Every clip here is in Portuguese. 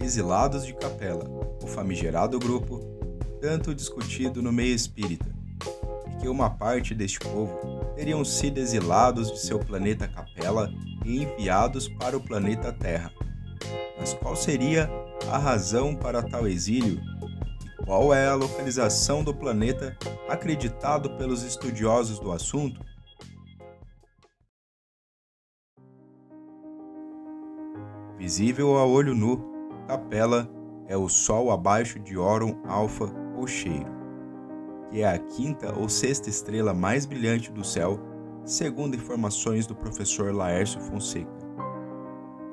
Exilados de Capela, o famigerado grupo, tanto discutido no meio espírita, e que uma parte deste povo teriam sido exilados de seu planeta Capela e enviados para o planeta Terra. Mas qual seria a razão para tal exílio? E qual é a localização do planeta acreditado pelos estudiosos do assunto? Visível a olho nu, Capela é o Sol abaixo de Órion Alfa ou Cheiro, que é a quinta ou sexta estrela mais brilhante do céu, segundo informações do professor Laércio Fonseca.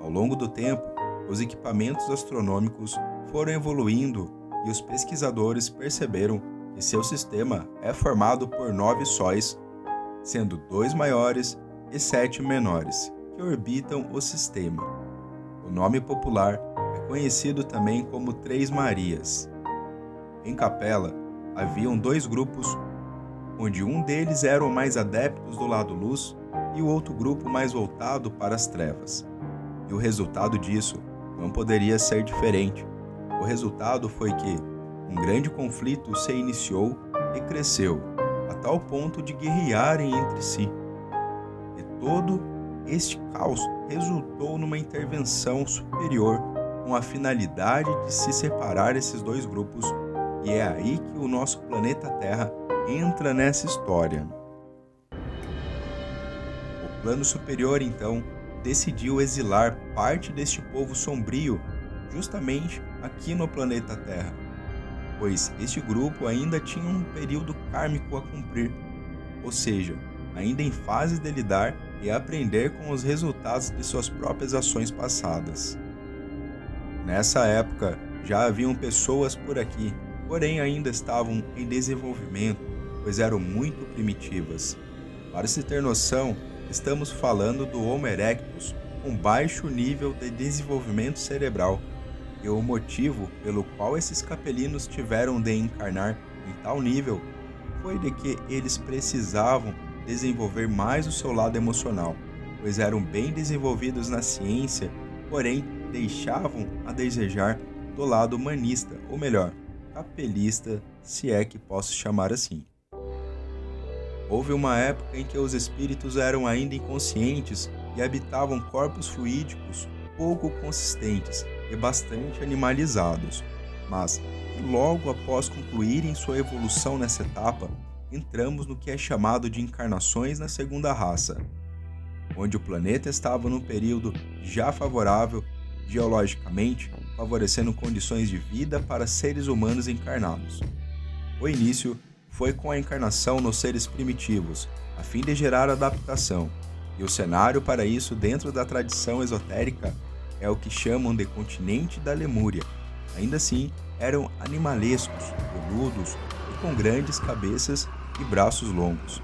Ao longo do tempo, os equipamentos astronômicos foram evoluindo e os pesquisadores perceberam que seu sistema é formado por 9 sóis, sendo 2 maiores e 7 menores, que orbitam o sistema. O nome popular é conhecido também como Três Marias. Em Capela, haviam 2 grupos, onde um deles eram mais adeptos do lado luz e o outro grupo mais voltado para as trevas. E o resultado disso não poderia ser diferente. O resultado foi que um grande conflito se iniciou e cresceu, a tal ponto de guerrearem entre si. E todo este caos resultou numa intervenção superior com a finalidade de se separar esses 2 grupos, e é aí que o nosso planeta Terra entra nessa história. O plano superior, então, decidiu exilar parte deste povo sombrio justamente aqui no planeta Terra, pois este grupo ainda tinha um período kármico a cumprir, ou seja, ainda em fase de lidar e aprender com os resultados de suas próprias ações passadas. Nessa época, já haviam pessoas por aqui, porém ainda estavam em desenvolvimento, pois eram muito primitivas. Para se ter noção, estamos falando do Homo erectus com baixo nível de desenvolvimento cerebral, e o motivo pelo qual esses capelinos tiveram de encarnar em tal nível foi de que eles precisavam desenvolver mais o seu lado emocional, pois eram bem desenvolvidos na ciência, porém deixavam a desejar do lado humanista, ou melhor, capelista, se é que posso chamar assim. Houve uma época em que os espíritos eram ainda inconscientes e habitavam corpos fluídicos pouco consistentes e bastante animalizados, mas logo após concluírem sua evolução nessa etapa, entramos no que é chamado de encarnações na segunda raça, onde o planeta estava num período já favorável geologicamente, favorecendo condições de vida para seres humanos encarnados. O início foi com a encarnação nos seres primitivos, a fim de gerar adaptação, e o cenário para isso dentro da tradição esotérica é o que chamam de continente da Lemúria. Ainda assim, eram animalescos, peludos e com grandes cabeças e braços longos.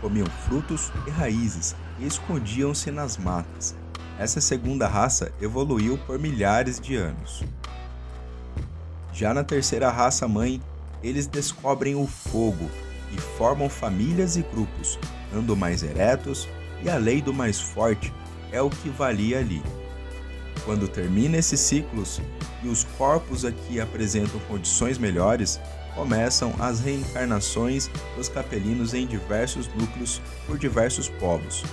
Comiam frutos e raízes e escondiam-se nas matas. Essa segunda raça evoluiu por milhares de anos. Já na terceira raça mãe, eles descobrem o fogo e formam famílias e grupos, andam mais eretos, e a lei do mais forte é o que valia ali. Quando termina esses ciclos e os corpos aqui apresentam condições melhores, começam as reencarnações dos capelinos em diversos núcleos por diversos povos.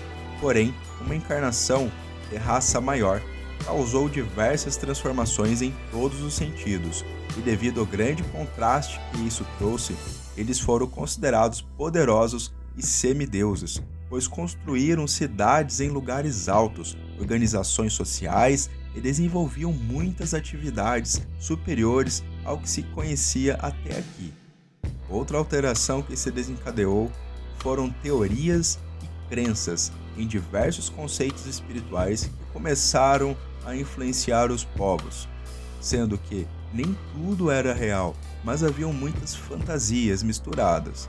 Porém, uma encarnação de raça maior causou diversas transformações em todos os sentidos, e devido ao grande contraste que isso trouxe, eles foram considerados poderosos e semideuses, pois construíram cidades em lugares altos, organizações sociais e desenvolviam muitas atividades superiores ao que se conhecia até aqui. Outra alteração que se desencadeou foram teorias e crenças em diversos conceitos espirituais que começaram a influenciar os povos, sendo que nem tudo era real, mas haviam muitas fantasias misturadas.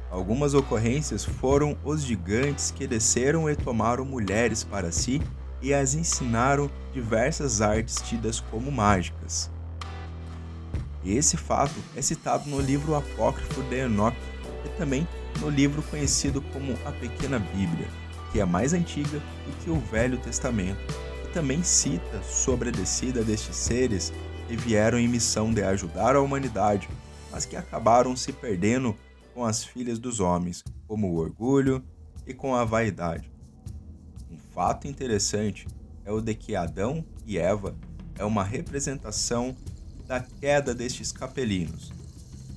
Algumas ocorrências foram os gigantes que desceram e tomaram mulheres para si e as ensinaram diversas artes tidas como mágicas. E esse fato é citado no livro apócrifo de Enoque e também no livro conhecido como a Pequena Bíblia, que é mais antiga do que o Velho Testamento, e também cita sobre a descida destes seres que vieram em missão de ajudar a humanidade, mas que acabaram se perdendo com as filhas dos homens, como o orgulho e com a vaidade. Um fato interessante é o de que Adão e Eva é uma representação da queda destes capelinos.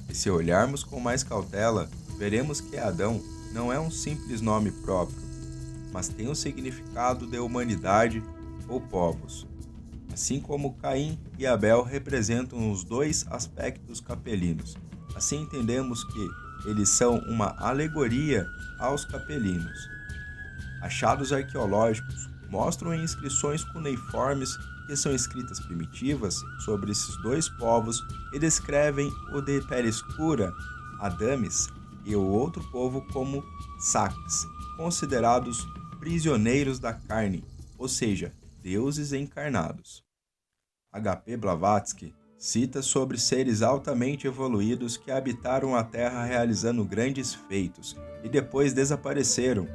E se olharmos com mais cautela, veremos que Adão não é um simples nome próprio, mas tem o significado de humanidade ou povos. Assim como Caim e Abel representam os dois aspectos capelinos. Assim entendemos que eles são uma alegoria aos capelinos. Achados arqueológicos mostram em inscrições cuneiformes que são escritas primitivas sobre esses dois povos e descrevem o de pele escura, Adames, e o outro povo como Saques, considerados prisioneiros da carne, ou seja, deuses encarnados. H.P. Blavatsky cita sobre seres altamente evoluídos que habitaram a Terra realizando grandes feitos e depois desapareceram.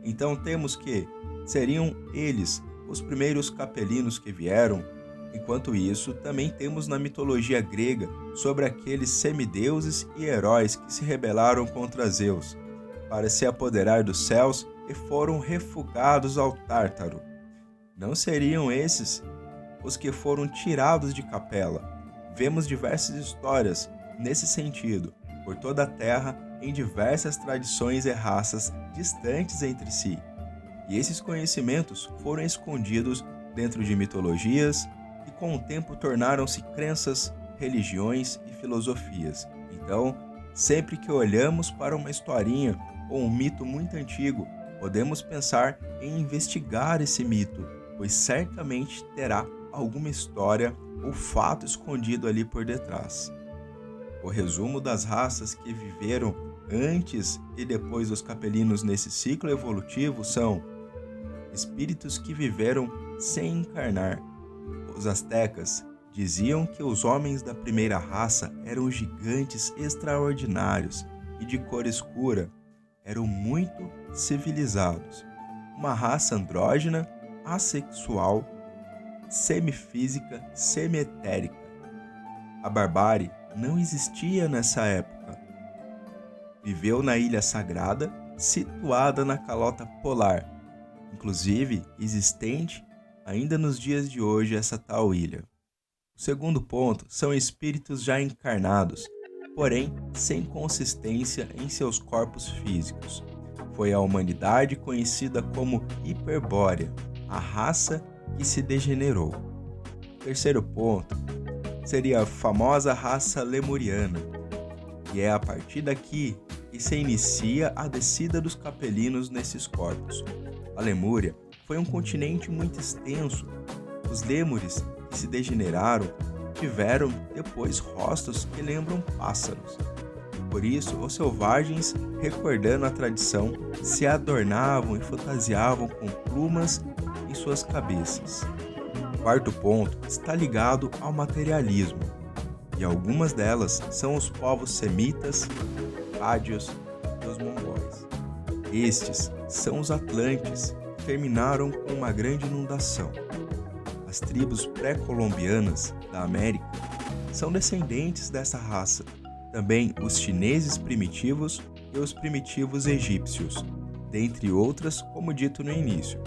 Então temos que seriam eles os primeiros capelinos que vieram. Enquanto isso, também temos na mitologia grega sobre aqueles semideuses e heróis que se rebelaram contra Zeus, para se apoderar dos céus e foram refugados ao Tártaro. Não seriam esses os que foram tirados de Capela? Vemos diversas histórias nesse sentido, por toda a Terra, em diversas tradições e raças distantes entre si. E esses conhecimentos foram escondidos dentro de mitologias e com o tempo tornaram-se crenças, religiões e filosofias. Então, sempre que olhamos para uma historinha ou um mito muito antigo, podemos pensar em investigar esse mito, pois certamente terá alguma história ou fato escondido ali por detrás. O resumo das raças que viveram antes e depois dos capelinos nesse ciclo evolutivo são espíritos que viveram sem encarnar. Os astecas diziam que os homens da primeira raça eram gigantes extraordinários e de cor escura, eram muito civilizados. Uma raça andrógena, assexual, semifísica, semietérica. A barbárie não existia nessa época. Viveu na Ilha Sagrada, situada na calota polar, inclusive existente ainda nos dias de hoje essa tal ilha. O segundo ponto são espíritos já encarnados, porém sem consistência em seus corpos físicos. Foi a humanidade conhecida como Hiperbórea, a raça que se degenerou. O terceiro ponto seria a famosa raça lemuriana, e é a partir daqui que se inicia a descida dos capelinos nesses corpos. A Lemúria foi um continente muito extenso. Os lêmures que se degeneraram tiveram depois rostos que lembram pássaros. Por isso, os selvagens, recordando a tradição, se adornavam e fantasiavam com plumas em suas cabeças. O quarto ponto está ligado ao materialismo, e algumas delas são os povos semitas, ádios e os mongóis. Estes são os atlantes, que terminaram com uma grande inundação. As tribos pré-colombianas da América são descendentes dessa raça, também os chineses primitivos e os primitivos egípcios, dentre outras, como dito no início.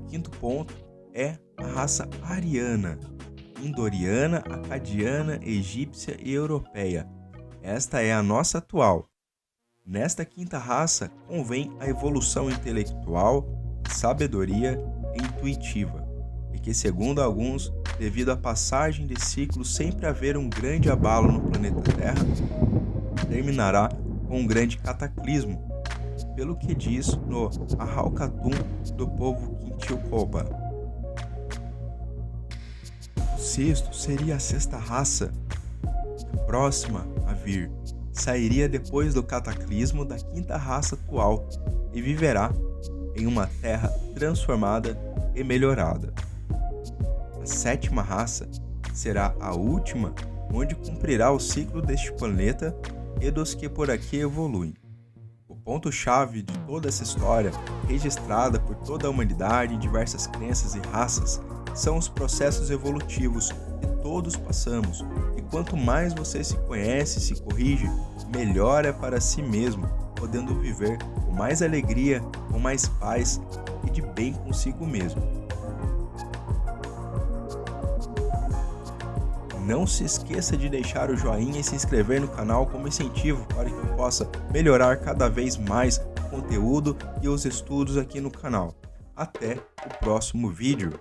O quinto ponto é a raça ariana, indoriana, acadiana, egípcia e europeia. Esta é a nossa atual. Nesta quinta raça convém a evolução intelectual, sabedoria e intuitiva, e que, segundo alguns, devido à passagem de ciclos sempre haver um grande abalo no planeta Terra, terminará com um grande cataclismo, pelo que diz no Araucatum do povo Quintilcoba. O sexto seria a sexta raça, próxima a vir. Sairia depois do cataclismo da quinta raça atual e viverá em uma terra transformada e melhorada. A sétima raça será a última, onde cumprirá o ciclo deste planeta e dos que por aqui evoluem. O ponto-chave de toda essa história, registrada por toda a humanidade em diversas crenças e raças, são os processos evolutivos que todos passamos, e quanto mais você se conhece e se corrige, melhor é para si mesmo, podendo viver com mais alegria, com mais paz e de bem consigo mesmo. Não se esqueça de deixar o joinha e se inscrever no canal como incentivo para que eu possa melhorar cada vez mais o conteúdo e os estudos aqui no canal. Até o próximo vídeo!